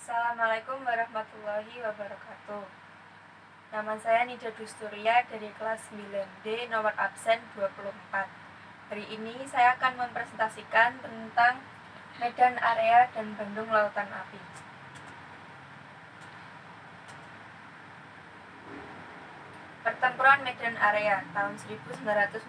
Assalamualaikum warahmatullahi wabarakatuh. Nama saya Nida Dusturia dari kelas 9D nomor absen 24. Hari ini saya akan mempresentasikan tentang Medan Area dan Bandung Lautan Api. Pertempuran Medan Area tahun 1945.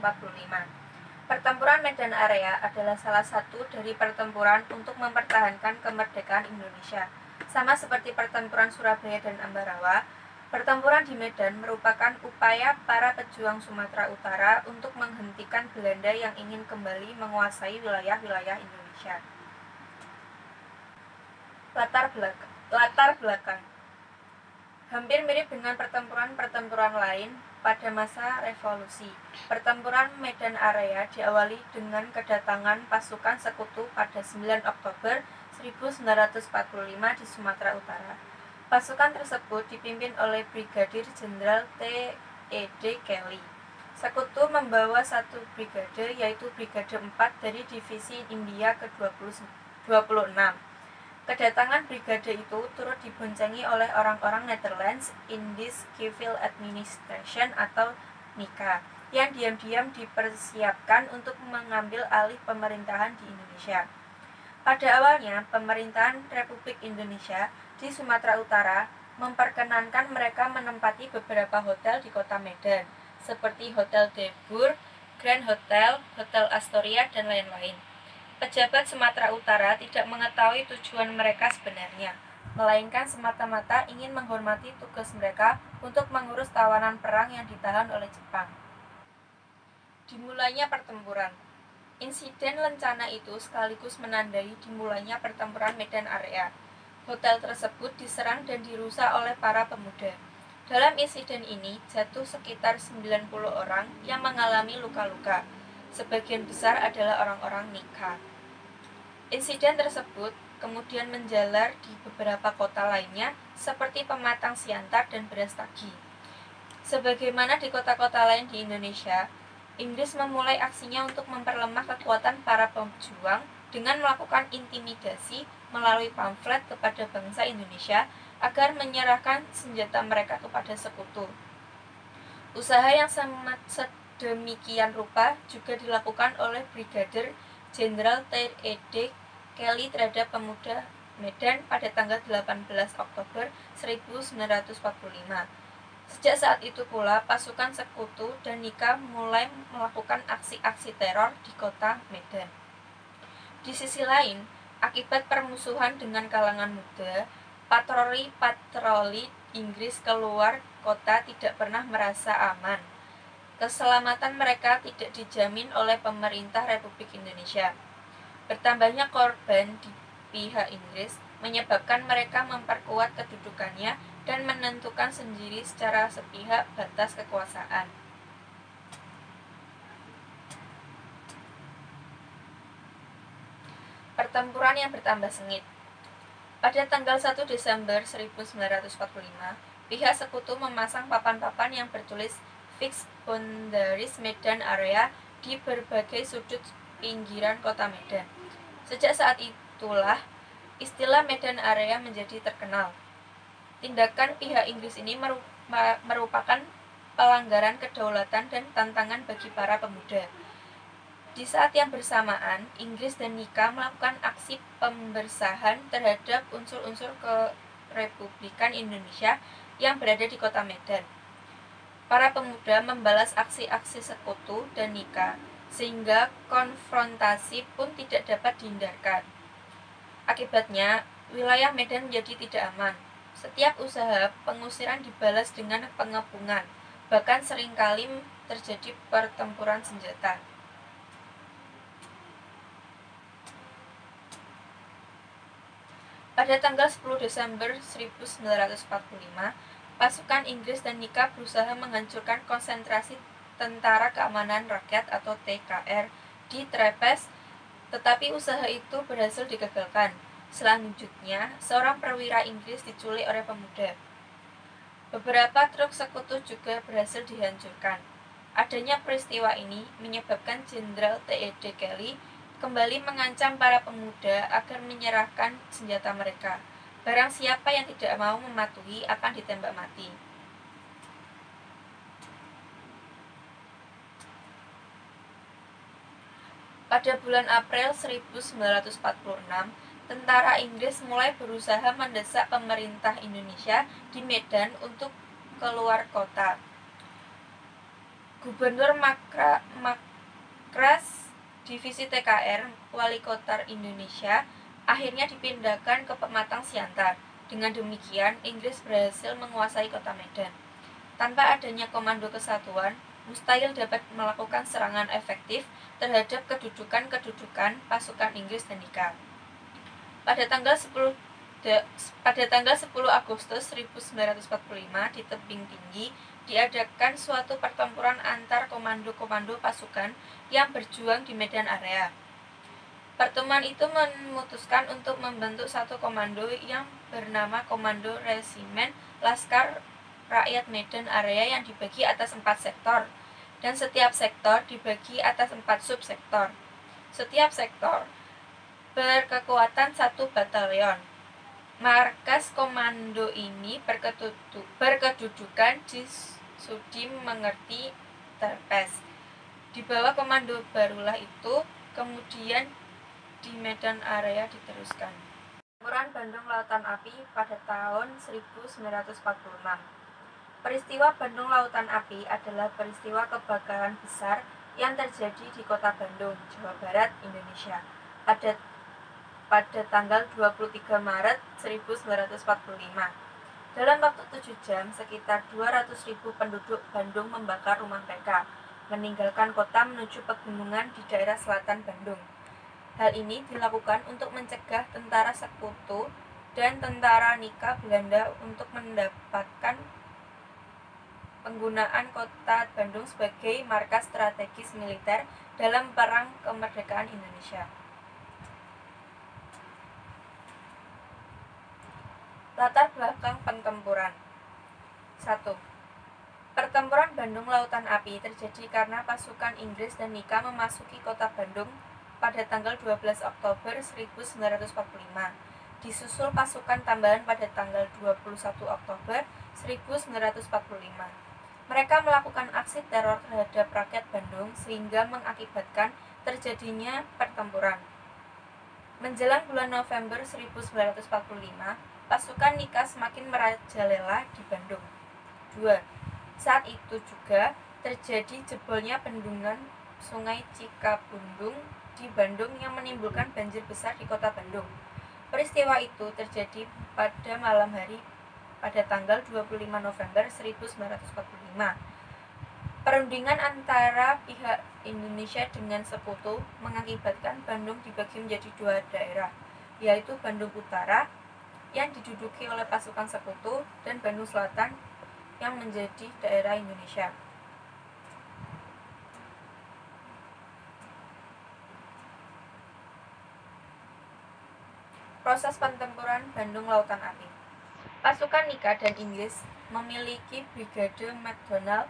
Pertempuran Medan Area adalah salah satu dari pertempuran untuk mempertahankan kemerdekaan Indonesia. Sama seperti pertempuran Surabaya dan Ambarawa, pertempuran di Medan merupakan upaya para pejuang Sumatera Utara untuk menghentikan Belanda yang ingin kembali menguasai wilayah-wilayah Indonesia. Latar belakang hampir mirip dengan pertempuran-pertempuran lain pada masa revolusi. Pertempuran Medan Area diawali dengan kedatangan pasukan sekutu pada 9 Oktober 1945 di Sumatera Utara. Pasukan tersebut dipimpin oleh Brigadir Jenderal T.E.D. Kelly. Sekutu membawa satu brigade, yaitu Brigade 4 dari Divisi India ke-26. Kedatangan brigade itu turut diboncengi oleh orang-orang Netherlands Indies Civil Administration atau NICA yang diam-diam dipersiapkan untuk mengambil alih pemerintahan di Indonesia. Pada awalnya, pemerintahan Republik Indonesia di Sumatera Utara memperkenankan mereka menempati beberapa hotel di kota Medan, seperti Hotel Debur, Grand Hotel, Hotel Astoria, dan lain-lain. Pejabat Sumatera Utara tidak mengetahui tujuan mereka sebenarnya, melainkan semata-mata ingin menghormati tugas mereka untuk mengurus tawanan perang yang ditahan oleh Jepang. Dimulainya pertempuran. Insiden lencana itu sekaligus menandai dimulainya pertempuran Medan Area. Hotel tersebut diserang dan dirusak oleh para pemuda. Dalam insiden ini jatuh sekitar 90 orang yang mengalami luka-luka. Sebagian besar adalah orang-orang NICA. Insiden tersebut kemudian menjalar di beberapa kota lainnya seperti Pematang Siantar dan Brastagi. Sebagaimana di kota-kota lain di Indonesia, Inggris memulai aksinya untuk memperlemah kekuatan para pejuang dengan melakukan intimidasi melalui pamflet kepada bangsa Indonesia agar menyerahkan senjata mereka kepada sekutu. Usaha yang sedemikian rupa juga dilakukan oleh Brigadir Jenderal T.E.D. Kelly terhadap pemuda Medan pada tanggal 18 Oktober 1945. Sejak saat itu pula, pasukan sekutu dan NICA mulai melakukan aksi-aksi teror di kota Medan. Di sisi lain, akibat permusuhan dengan kalangan muda, patroli Inggris keluar kota tidak pernah merasa aman. Keselamatan mereka tidak dijamin oleh pemerintah Republik Indonesia. Bertambahnya korban di pihak Inggris menyebabkan mereka memperkuat kedudukannya dan menentukan sendiri secara sepihak batas kekuasaan. Pertempuran yang bertambah sengit. Pada tanggal 1 Desember 1945, pihak sekutu memasang papan-papan yang bertulis Fixed Boundaries Medan Area di berbagai sudut pinggiran kota Medan. Sejak saat itulah istilah Medan Area menjadi terkenal. Tindakan pihak Inggris ini merupakan pelanggaran kedaulatan dan tantangan bagi para pemuda. Di saat yang bersamaan, Inggris dan NICA melakukan aksi pembersahan terhadap unsur-unsur kerepublikan Indonesia yang berada di kota Medan. Para pemuda membalas aksi-aksi sekutu dan NICA, sehingga konfrontasi pun tidak dapat dihindarkan. Akibatnya, wilayah Medan menjadi tidak aman. Setiap usaha pengusiran dibalas dengan pengepungan, bahkan seringkali terjadi pertempuran senjata. Pada tanggal 10 Desember 1945, pasukan Inggris dan NICA berusaha menghancurkan konsentrasi Tentara Keamanan Rakyat atau TKR di Trepes, tetapi usaha itu berhasil digagalkan. Selanjutnya, seorang perwira Inggris diculik oleh pemuda. Beberapa truk sekutu juga berhasil dihancurkan. Adanya peristiwa ini menyebabkan Jenderal T.E.D. Kelly kembali mengancam para pemuda agar menyerahkan senjata mereka. Barang siapa yang tidak mau mematuhi akan ditembak mati. Pada bulan April 1946, tentara Inggris mulai berusaha mendesak pemerintah Indonesia di Medan untuk keluar kota. Gubernur Makras Divisi TKR, Wali Kota Indonesia, akhirnya dipindahkan ke Pematang Siantar. Dengan demikian, Inggris berhasil menguasai kota Medan. Tanpa adanya komando kesatuan, mustahil dapat melakukan serangan efektif terhadap kedudukan pasukan Inggris dan Nika. Pada tanggal 10 Agustus 1945 di Tebing Tinggi diadakan suatu pertempuran antar komando-komando pasukan yang berjuang di Medan Area. Pertemuan itu memutuskan untuk membentuk satu komando yang bernama Komando Resimen Laskar Rakyat Medan Area yang dibagi atas 4 sektor, dan setiap sektor dibagi atas 4 subsektor. Setiap sektor berkekuatan 1 batalion. Markas komando ini berkedudukan di Sudim Mengerti Terpes. Di bawah komando barulah itu kemudian di Medan Area diteruskan. Pertempuran Bandung Lautan Api pada tahun 1946. Peristiwa Bandung Lautan Api adalah peristiwa kebakaran besar yang terjadi di kota Bandung, Jawa Barat, Indonesia pada tanggal 23 Maret 1945. Dalam waktu 7 jam, sekitar 200.000 penduduk Bandung membakar rumah mereka, meninggalkan kota menuju pegunungan di daerah selatan Bandung. Hal ini dilakukan untuk mencegah tentara sekutu dan tentara Nika Belanda untuk mendapatkan penggunaan kota Bandung sebagai markas strategis militer dalam Perang Kemerdekaan Indonesia. Latar belakang pertempuran. 1. Pertempuran Bandung Lautan Api terjadi karena pasukan Inggris dan Nika memasuki kota Bandung pada tanggal 12 Oktober 1945. Disusul pasukan tambahan pada tanggal 21 Oktober 1945. Mereka melakukan aksi teror terhadap rakyat Bandung sehingga mengakibatkan terjadinya pertempuran. Menjelang bulan November 1945, pasukan Nika semakin merajalela di Bandung. 2. Saat itu juga terjadi jebolnya bendungan Sungai Cikapundung di Bandung yang menimbulkan banjir besar di kota Bandung. Peristiwa itu terjadi pada malam hari pada tanggal 25 November 1945. Perundingan antara pihak Indonesia dengan sekutu mengakibatkan Bandung dibagi menjadi 2 daerah, yaitu Bandung Utara yang diduduki oleh pasukan sekutu dan Bandung Selatan yang menjadi daerah Indonesia. Proses pertempuran Bandung Lautan Api. Pasukan Nika dan Inggris memiliki Brigade McDonald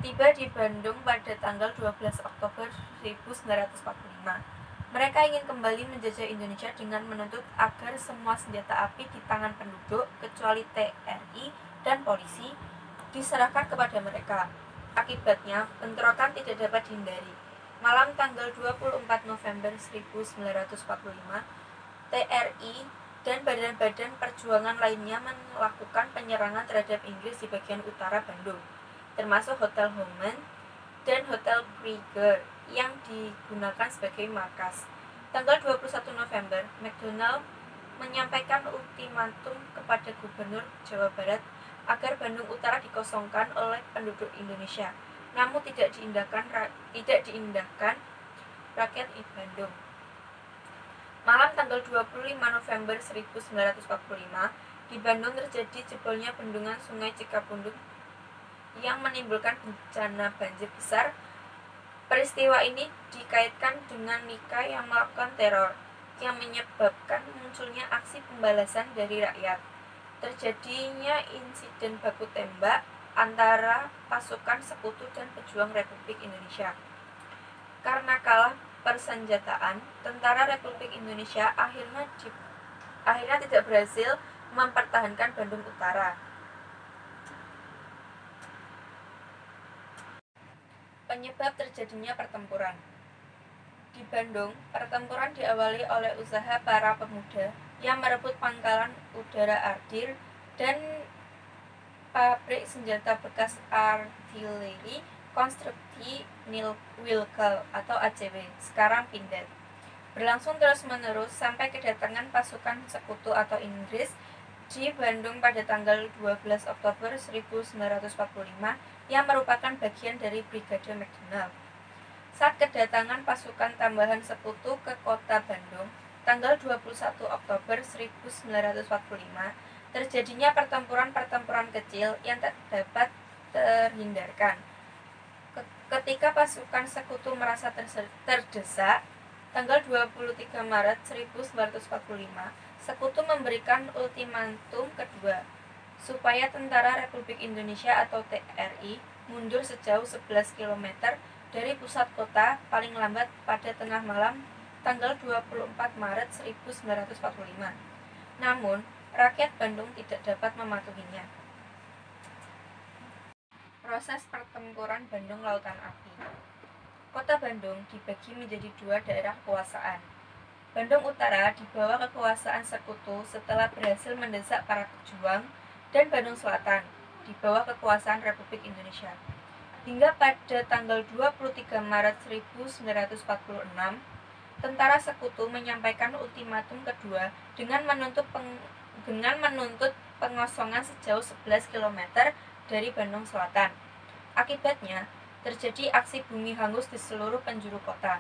tiba di Bandung pada tanggal 12 Oktober 1945. Mereka ingin kembali menjajah Indonesia dengan menuntut agar semua senjata api di tangan penduduk, kecuali TNI dan polisi, diserahkan kepada mereka. Akibatnya, bentrokan tidak dapat dihindari. Malam tanggal 24 November 1945, TRI dan badan-badan perjuangan lainnya melakukan penyerangan terhadap Inggris di bagian utara Bandung, termasuk Hotel Homan dan Hotel Krieger yang digunakan sebagai markas. Tanggal 21 November, McDonald menyampaikan ultimatum kepada Gubernur Jawa Barat agar Bandung Utara dikosongkan oleh penduduk Indonesia, namun tidak diindahkan rakyat Bandung. Malam tanggal 25 November 1945, di Bandung terjadi jebolnya bendungan Sungai Cikapundung yang menimbulkan bencana banjir besar. Peristiwa ini dikaitkan dengan Nika yang melakukan teror, yang menyebabkan munculnya aksi pembalasan dari rakyat. Terjadinya insiden baku tembak antara pasukan sekutu dan pejuang Republik Indonesia. Karena kalah persenjataan, tentara Republik Indonesia akhirnya akhirnya tidak berhasil mempertahankan Bandung Utara. Penyebab terjadinya pertempuran. Di Bandung, pertempuran diawali oleh usaha para pemuda yang merebut pangkalan udara Ardir dan pabrik senjata bekas artileri konstruksi Wilkel atau ACW, sekarang Pindad. Berlangsung terus-menerus sampai kedatangan pasukan sekutu atau Inggris di Bandung pada tanggal 12 Oktober 1945 yang merupakan bagian dari Brigade McDonald. Saat kedatangan pasukan tambahan sekutu ke kota Bandung, tanggal 21 Oktober 1945, terjadinya pertempuran-pertempuran kecil yang tak dapat terhindarkan. Ketika pasukan sekutu merasa terdesak, tanggal 23 Maret 1945, sekutu memberikan ultimatum kedua, supaya Tentara Republik Indonesia atau TRI mundur sejauh 11 km dari pusat kota paling lambat pada tengah malam tanggal 24 Maret 1945. Namun, rakyat Bandung tidak dapat mematuhinya. Proses pertempuran Bandung Lautan Api. Kota Bandung dibagi menjadi dua daerah kekuasaan. Bandung Utara di bawah kekuasaan sekutu setelah berhasil mendesak para pejuang, dan Bandung Selatan di bawah kekuasaan Republik Indonesia. Hingga pada tanggal 23 Maret 1946, tentara sekutu menyampaikan ultimatum kedua dengan menuntut pengosongan sejauh 11 km dari Bandung Selatan. Akibatnya, terjadi aksi bumi hangus di seluruh penjuru kota.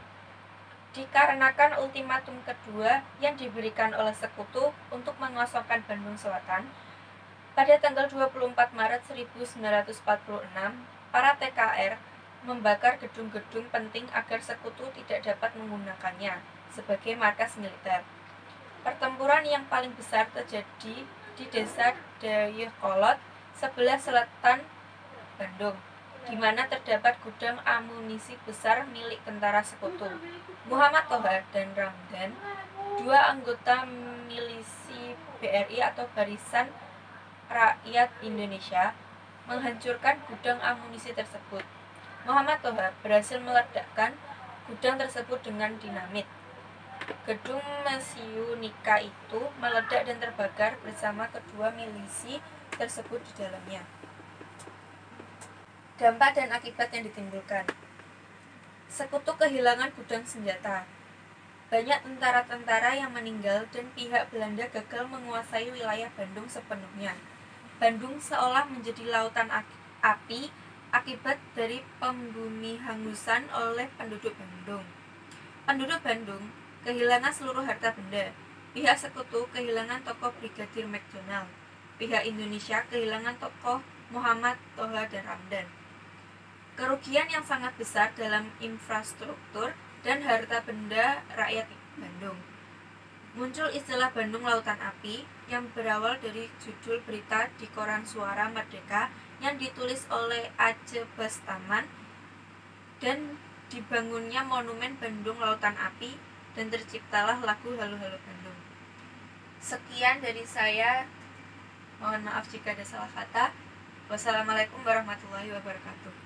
Dikarenakan ultimatum kedua yang diberikan oleh sekutu untuk mengosongkan Bandung Selatan, pada tanggal 24 Maret 1946, para TKR membakar gedung-gedung penting agar sekutu tidak dapat menggunakannya sebagai markas militer. Pertempuran yang paling besar terjadi di desa Dayakolot, sebelah selatan Bandung, di mana terdapat gudang amunisi besar milik tentara sekutu. Muhammad Toha dan Ramdan, dua anggota milisi BRI atau Barisan Rakyat Indonesia, menghancurkan gudang amunisi tersebut. Muhammad Toha berhasil meledakkan gudang tersebut dengan dinamit. Gedung Mesiunika itu meledak dan terbakar bersama kedua milisi tersebut di dalamnya. Dampak dan akibat yang ditimbulkan. Sekutu kehilangan gudang senjata. Banyak tentara-tentara yang meninggal dan pihak Belanda gagal menguasai wilayah Bandung sepenuhnya. Bandung seolah menjadi lautan api akibat dari pembumihangusan oleh penduduk Bandung. Penduduk Bandung kehilangan seluruh harta benda. Pihak sekutu kehilangan tokoh Brigadir McDonald. Pihak Indonesia kehilangan tokoh Muhammad Toha dan Ramdan. Kerugian yang sangat besar dalam infrastruktur dan harta benda rakyat Bandung. Muncul istilah Bandung Lautan Api yang berawal dari judul berita di koran Suara Merdeka yang ditulis oleh Aceh Bastaman, dan dibangunnya monumen Bandung Lautan Api dan terciptalah lagu Halo Halo Bandung. Sekian dari saya, mohon maaf jika ada salah kata. Wassalamualaikum warahmatullahi wabarakatuh.